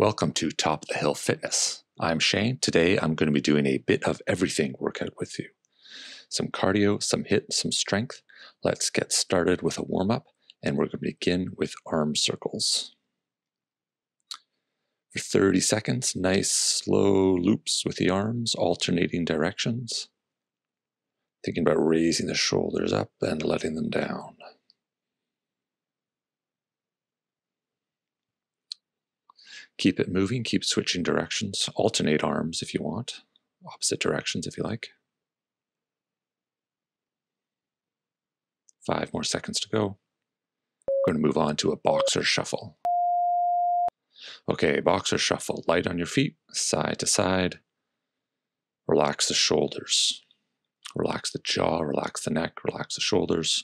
Welcome to Top of the Hill Fitness. I'm Shane. Today I'm going to be doing a bit of everything workout with you. Some cardio, some HIIT, some strength. Let's get started with a warm-up, and we're going to begin with arm circles. For 30 seconds, nice slow loops with the arms, alternating directions. Thinking about raising the shoulders up and letting them down. Keep it moving, keep switching directions. Alternate arms if you want, opposite directions if you like. 5 more seconds to go. We're going to move on to a boxer shuffle. Okay, boxer shuffle. Light on your feet, side to side. Relax the shoulders. Relax the jaw, relax the neck, relax the shoulders.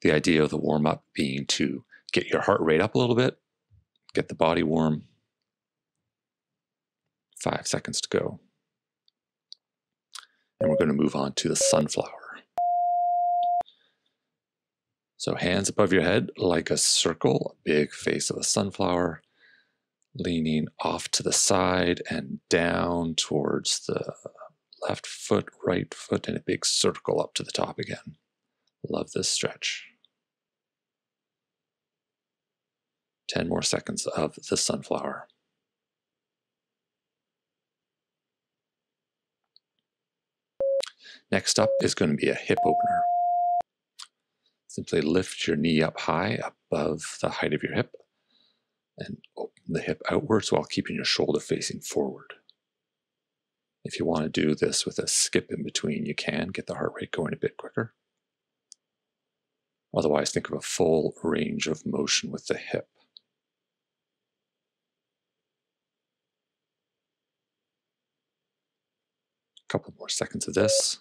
The idea of the warm-up being to get your heart rate up a little bit, get the body warm. 5 seconds to go. And we're going to move on to the sunflower. So hands above your head like a circle, a big face of a sunflower, leaning off to the side and down towards the left foot, right foot, and a big circle up to the top again. Love this stretch. 10 more seconds of the sunflower. Next up is going to be a hip opener. Simply lift your knee up high above the height of your hip and open the hip outwards while keeping your shoulder facing forward. If you want to do this with a skip in between, you can get the heart rate going a bit quicker. Otherwise, think of a full range of motion with the hip. A couple more seconds of this.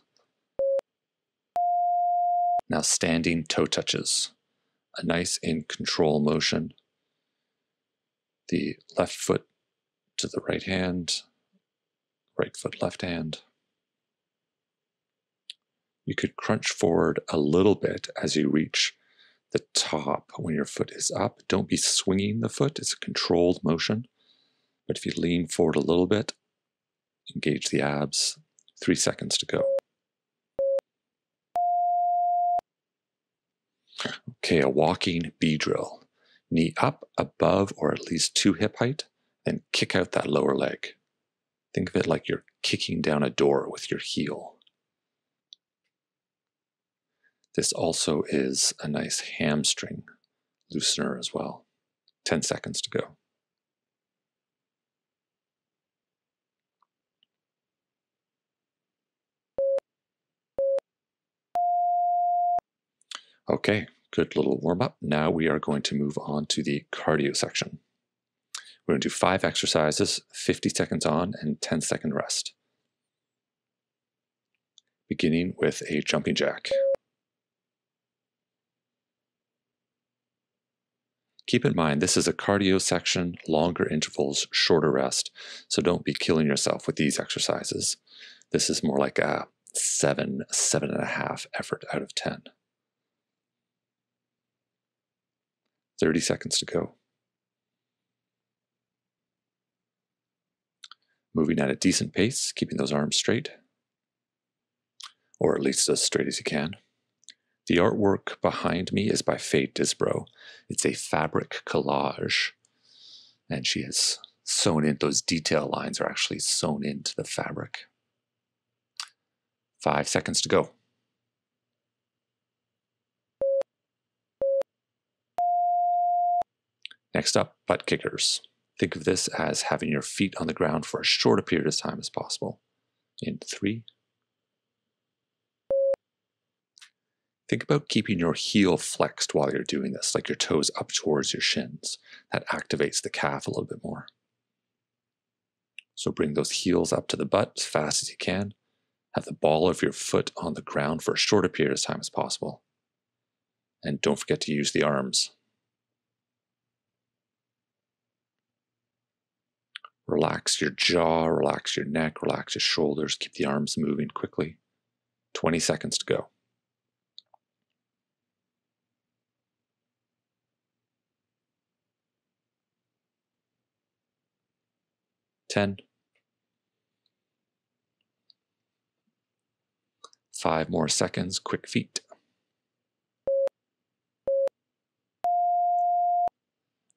Now standing toe touches. A nice in control motion. The left foot to the right hand, right foot, left hand. You could crunch forward a little bit as you reach the top when your foot is up. Don't be swinging the foot, it's a controlled motion. But if you lean forward a little bit, engage the abs. 3 seconds to go. Okay, a walking B drill. Knee up, above, or at least 2 hip height, then kick out that lower leg. Think of it like you're kicking down a door with your heel. This also is a nice hamstring loosener as well. 10 seconds to go. Okay, good little warm-up. Now we are going to move on to the cardio section. We're going to do 5 exercises, 50 seconds on and 10-second rest. Beginning with a jumping jack. Keep in mind, this is a cardio section, longer intervals, shorter rest, so don't be killing yourself with these exercises. This is more like a 7.5 effort out of 10. 30 seconds to go. Moving at a decent pace, keeping those arms straight, or at least as straight as you can. The artwork behind me is by Faye Disbrow. It's a fabric collage, and she has sewn in, those detail lines are actually sewn into the fabric. 5 seconds to go. Next up, butt kickers. Think of this as having your feet on the ground for as short a period of time as possible. In 3. Think about keeping your heel flexed while you're doing this, like your toes up towards your shins. That activates the calf a little bit more. So bring those heels up to the butt as fast as you can. Have the ball of your foot on the ground for as short a period of time as possible. And don't forget to use the arms. Relax your jaw, relax your neck, relax your shoulders. Keep the arms moving quickly. 20 seconds to go. 10. 5 more seconds, quick feet.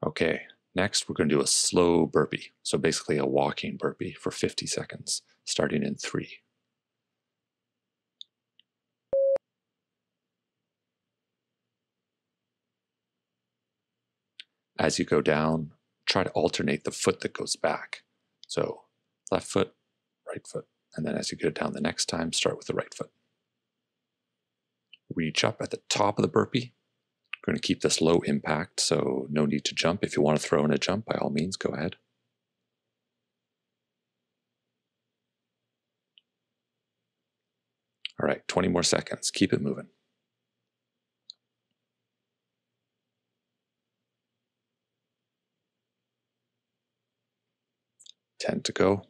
Okay, next we're going to do a slow burpee. So basically a walking burpee for 50 seconds, starting in 3. As you go down, try to alternate the foot that goes back. So left foot, right foot. And then as you go down the next time, start with the right foot. Reach up at the top of the burpee. We're going to keep this low impact, so no need to jump. If you want to throw in a jump, by all means, go ahead. All right, 20 more seconds. Keep it moving. 10 to go.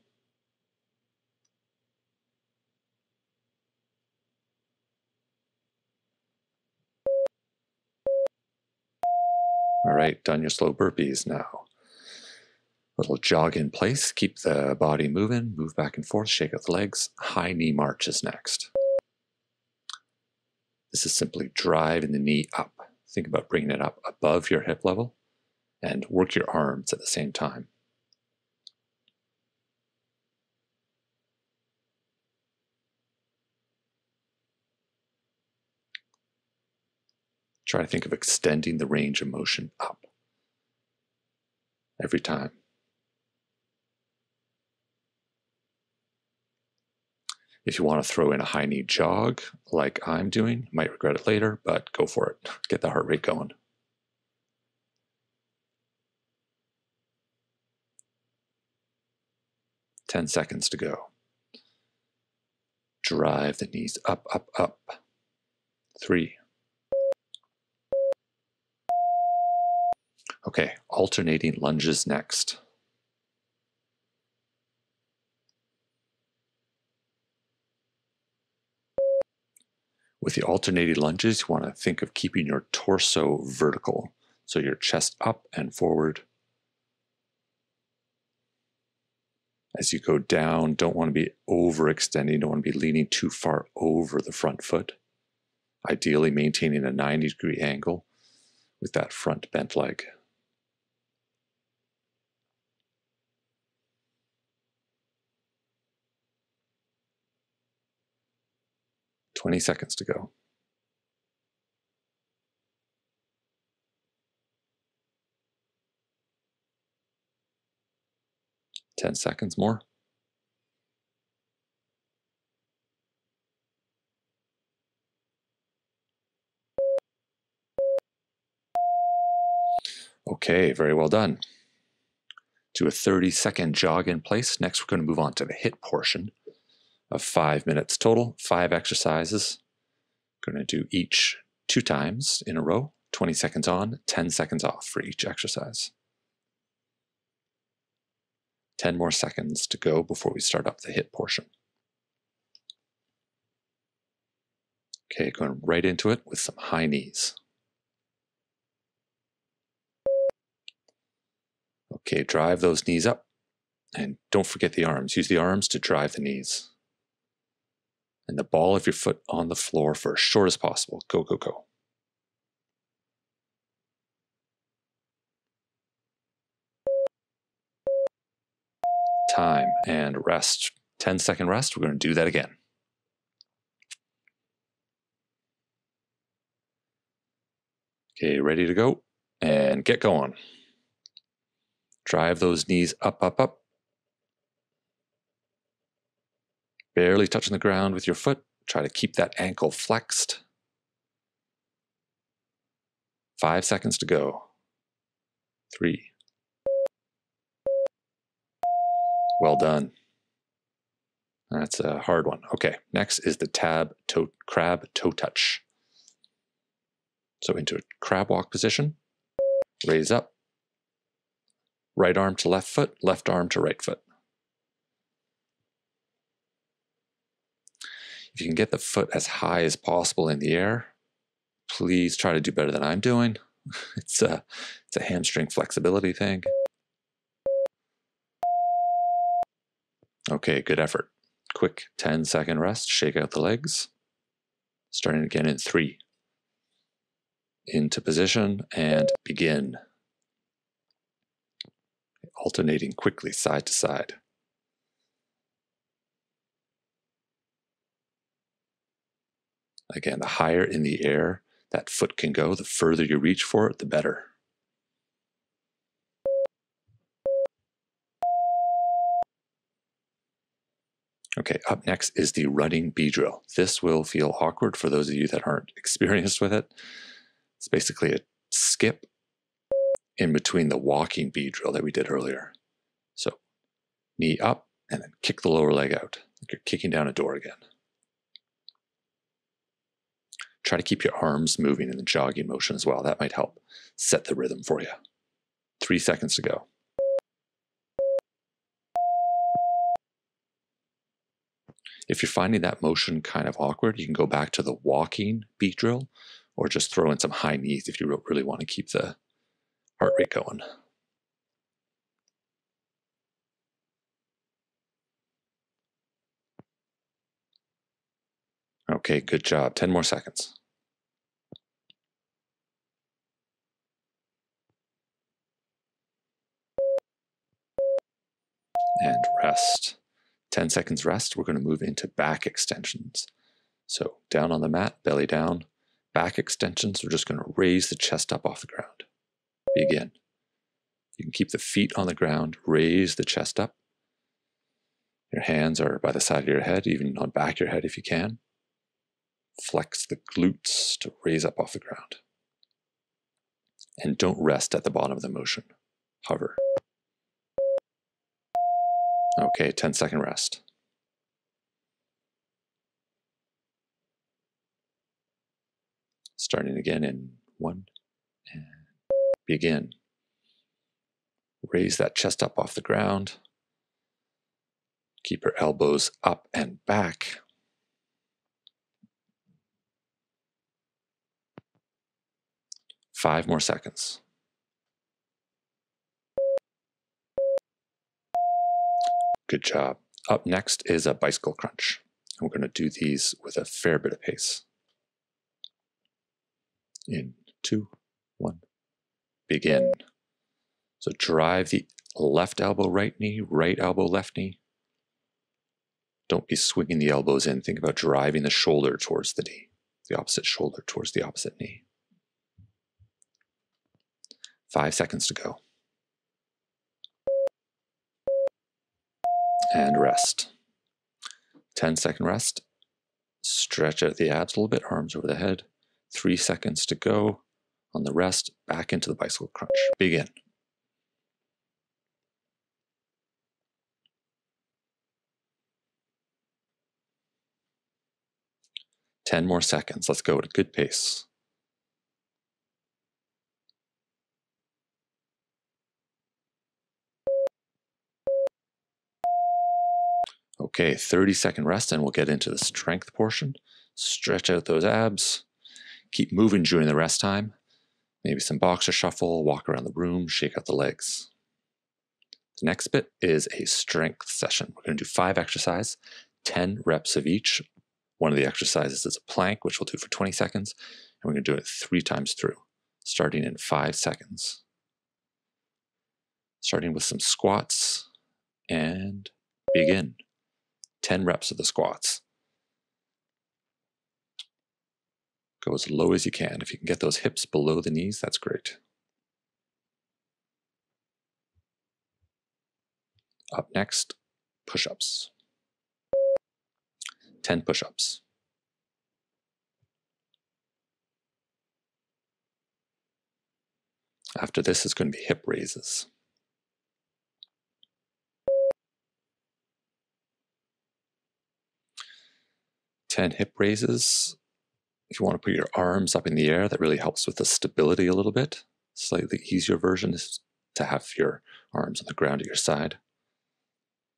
All right, done your slow burpees now. Little jog in place, keep the body moving, move back and forth, shake out the legs. High knee march is next. This is simply driving the knee up. Think about bringing it up above your hip level and work your arms at the same time. Try to think of extending the range of motion up every time. If you want to throw in a high knee jog like I'm doing, you might regret it later, but go for it. Get the heart rate going. Ten seconds to go. Drive the knees up, up, up. 3. Okay, alternating lunges next. With the alternating lunges, you want to think of keeping your torso vertical. So your chest up and forward. As you go down, don't want to be overextending, don't want to be leaning too far over the front foot. Ideally maintaining a 90-degree angle with that front bent leg. "20 seconds to go. "10 seconds more. Okay, very well done. Do a 30-second jog in place. Next, we're going to move on to the HIIT portion of 5 minutes total, 5 exercises. Going to do each 2 times in a row, 20 seconds on, 10 seconds off for each exercise. 10 more seconds to go before we start up the HIIT portion. Okay, going right into it with some high knees. Okay, drive those knees up. And don't forget the arms. Use the arms to drive the knees. And the ball of your foot on the floor for as short as possible. Go, go, go. Time and rest. 10-second rest. We're going to do that again. Okay, ready to go? And get going. Drive those knees up, up, up. Barely touching the ground with your foot. Try to keep that ankle flexed. 5 seconds to go. 3. Well done. That's a hard one. Okay, next is the crab toe touch. So into a crab walk position. Raise up. Right arm to left foot, left arm to right foot. If you can get the foot as high as possible in the air, please try to do better than I'm doing. It's a hamstring flexibility thing. Okay, good effort. Quick 10-second rest, shake out the legs. Starting again in 3. Into position and begin. Alternating quickly side to side. Again, the higher in the air that foot can go, the further you reach for it, the better. Okay, up next is the running B drill. This will feel awkward for those of you that aren't experienced with it. It's basically a skip in between the walking B drill that we did earlier. So knee up and then kick the lower leg out, like you're kicking down a door again. Try to keep your arms moving in the jogging motion as well. That might help set the rhythm for you. 3 seconds to go. If you're finding that motion kind of awkward, you can go back to the walking beat drill or just throw in some high knees if you really want to keep the heart rate going. Okay, good job. 10 more seconds. And rest. 10 seconds rest. We're going to move into back extensions. So down on the mat, belly down. Back extensions, we're just going to raise the chest up off the ground. Begin. You can keep the feet on the ground, raise the chest up. Your hands are by the side of your head, even on back of your head if you can. Flex the glutes to raise up off the ground. And don't rest at the bottom of the motion. Hover. Okay, 10-second rest. Starting again in 1, and begin. Raise that chest up off the ground. Keep your elbows up and back. Five more seconds. Good job. Up next is a bicycle crunch. And we're going to do these with a fair bit of pace. In 2, 1, begin. So drive the left elbow, right knee, right elbow, left knee. Don't be swinging the elbows in. Think about driving the shoulder towards the knee, the opposite shoulder towards the opposite knee. 5 seconds to go. And rest. 10-second rest. Stretch out the abs a little bit, arms over the head. 3 seconds to go. On the rest, back into the bicycle crunch. Begin. Ten more seconds. Let's go at a good pace. Okay, 30-second rest, and we'll get into the strength portion. Stretch out those abs. Keep moving during the rest time. Maybe some boxer shuffle, walk around the room, shake out the legs. The next bit is a strength session. We're going to do 5 exercises, 10 reps of each. One of the exercises is a plank, which we'll do for 20 seconds, and we're going to do it 3 times through, starting in 5 seconds. Starting with some squats, and begin. 10 reps of the squats. Go as low as you can. If you can get those hips below the knees, that's great. Up next, push-ups. 10 push-ups. After this is going to be hip raises. 10 hip raises. If you want to put your arms up in the air, that really helps with the stability a little bit. Slightly easier version is to have your arms on the ground at your side.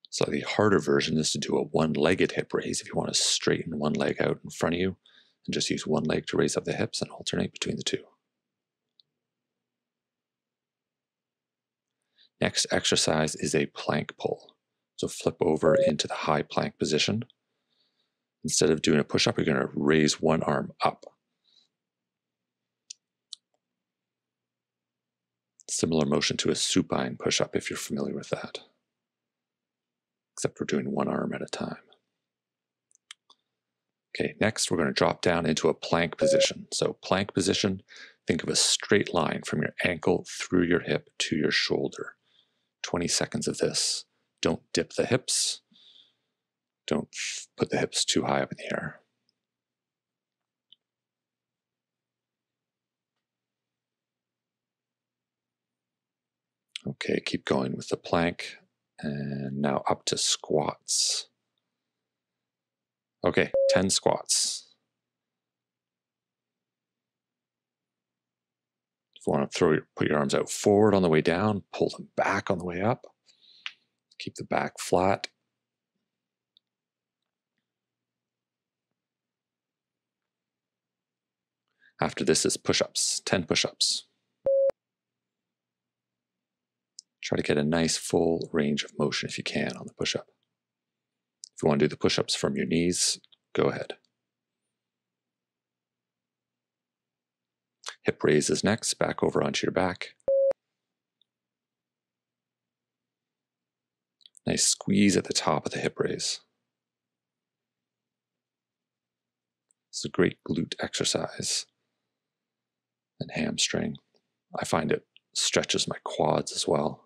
Slightly harder version is to do a one-legged hip raise if you want to straighten one leg out in front of you and just use one leg to raise up the hips and alternate between the two. Next exercise is a plank pull. So flip over into the high plank position. Instead of doing a push-up, you're going to raise one arm up. Similar motion to a supine push-up if you're familiar with that. Except we're doing one arm at a time. Okay, next we're going to drop down into a plank position. So plank position, think of a straight line from your ankle through your hip to your shoulder. 20 seconds of this. Don't dip the hips. Don't put the hips too high up in the air. Okay, keep going with the plank. And now up to squats. Okay, 10 squats. If you want to put your arms out forward on the way down, pull them back on the way up. Keep the back flat. After this is push-ups, 10 push-ups. Try to get a nice full range of motion if you can on the push-up. If you want to do the push-ups from your knees, go ahead. Hip raise is next, back over onto your back. Nice squeeze at the top of the hip raise. It's a great glute exercise and hamstring. I find it stretches my quads as well.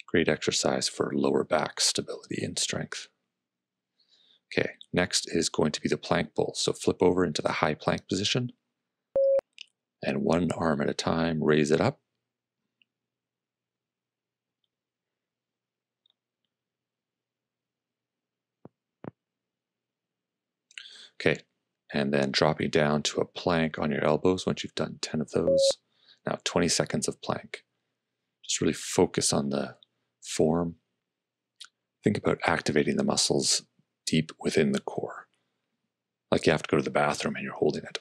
Great exercise for lower back stability and strength. Okay, next is going to be the plank pull. So flip over into the high plank position and one arm at a time, raise it up. Okay, and then dropping down to a plank on your elbows once you've done 10 of those. Now 20 seconds of plank. Just really focus on the form. Think about activating the muscles deep within the core. Like you have to go to the bathroom and you're holding it.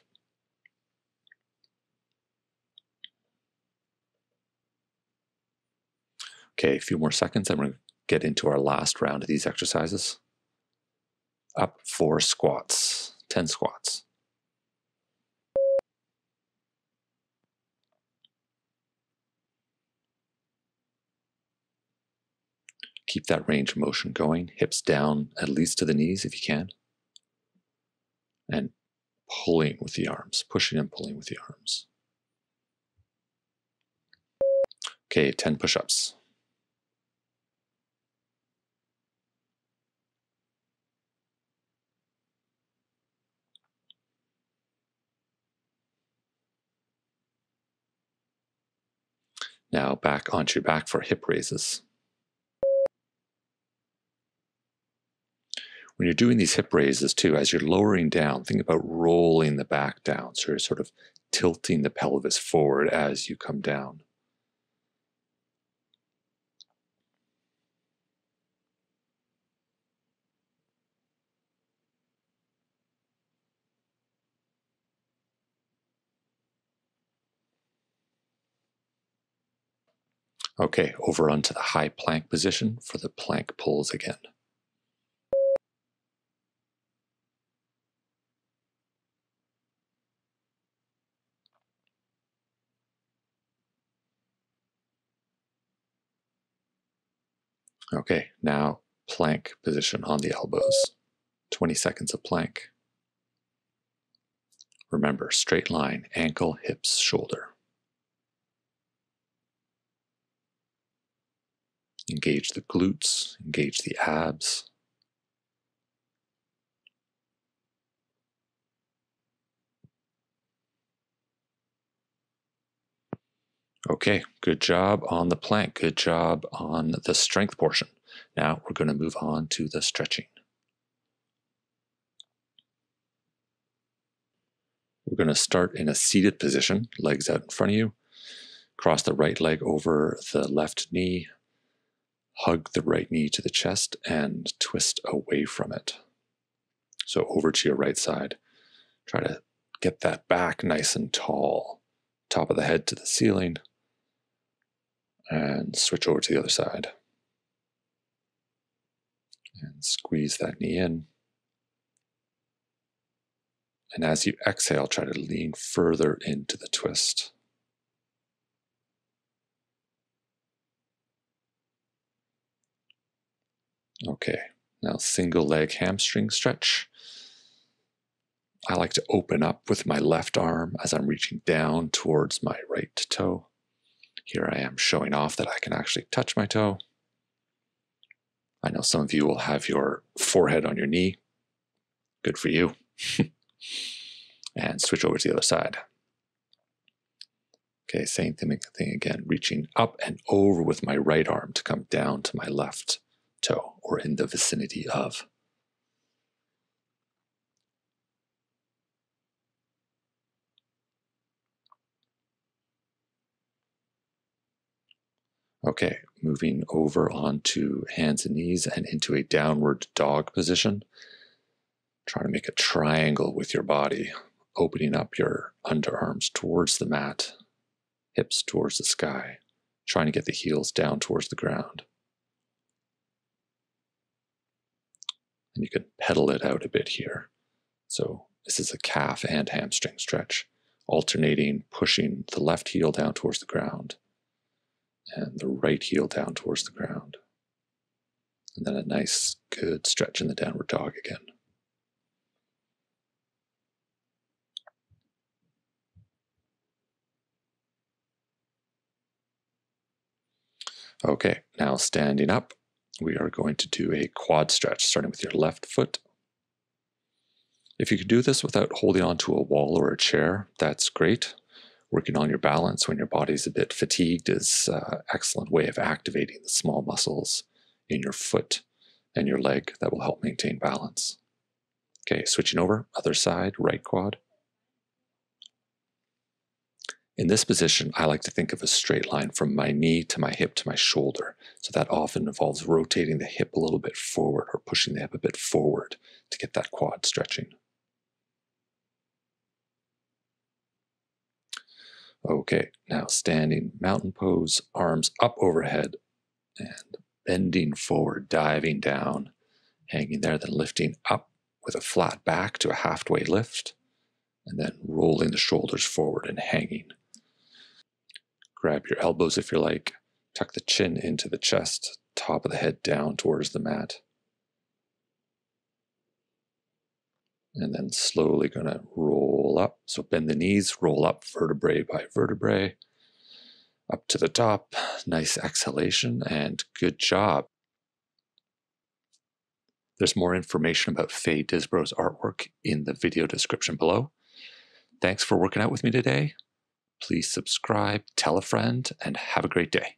Okay, a few more seconds and we're going to get into our last round of these exercises. Up for squats, 10 squats. Keep that range of motion going, hips down at least to the knees if you can. And pulling with the arms, pushing and pulling with the arms. Okay, 10 push-ups. Now back onto your back for hip raises. When you're doing these hip raises too, as you're lowering down, think about rolling the back down. So you're sort of tilting the pelvis forward as you come down. Okay, over onto the high plank position for the plank pulls again. Okay, now plank position on the elbows. 20 seconds of plank. Remember, straight line, ankle, hips, shoulder. Engage the glutes, engage the abs. Okay, good job on the plank. Good job on the strength portion. Now we're going to move on to the stretching. We're going to start in a seated position, legs out in front of you. Cross the right leg over the left knee. Hug the right knee to the chest and twist away from it. So over to your right side. Try to get that back nice and tall. Top of the head to the ceiling. And switch over to the other side. And squeeze that knee in. And as you exhale, try to lean further into the twist. Okay, now single leg hamstring stretch. I like to open up with my left arm as I'm reaching down towards my right toe. Here I am showing off that I can actually touch my toe. I know some of you will have your forehead on your knee. Good for you. And switch over to the other side. Okay, same thing again, reaching up and over with my right arm to come down to my left toe, or in the vicinity of. Okay, moving over onto hands and knees and into a downward dog position. Trying to make a triangle with your body, opening up your underarms towards the mat, hips towards the sky, trying to get the heels down towards the ground. And you can pedal it out a bit here. So this is a calf and hamstring stretch, alternating pushing the left heel down towards the ground and the right heel down towards the ground. And then a nice, good stretch in the downward dog again. Okay, now standing up, we are going to do a quad stretch, starting with your left foot. If you can do this without holding onto a wall or a chair, that's great. Working on your balance when your body's a bit fatigued is an excellent way of activating the small muscles in your foot and your leg that will help maintain balance. Okay, switching over, other side, right quad. In this position, I like to think of a straight line from my knee to my hip to my shoulder. So that often involves rotating the hip a little bit forward or pushing the hip a bit forward to get that quad stretching. Okay, now standing mountain pose, arms up overhead and bending forward, diving down, hanging there, then lifting up with a flat back to a halfway lift, and then rolling the shoulders forward and hanging. Grab your elbows if you like, tuck the chin into the chest, top of the head down towards the mat. And then slowly going to roll up. So bend the knees, roll up vertebrae by vertebrae, up to the top. Nice exhalation and good job. There's more information about Faye Disbrow's artwork in the video description below. Thanks for working out with me today. Please subscribe, tell a friend, and have a great day.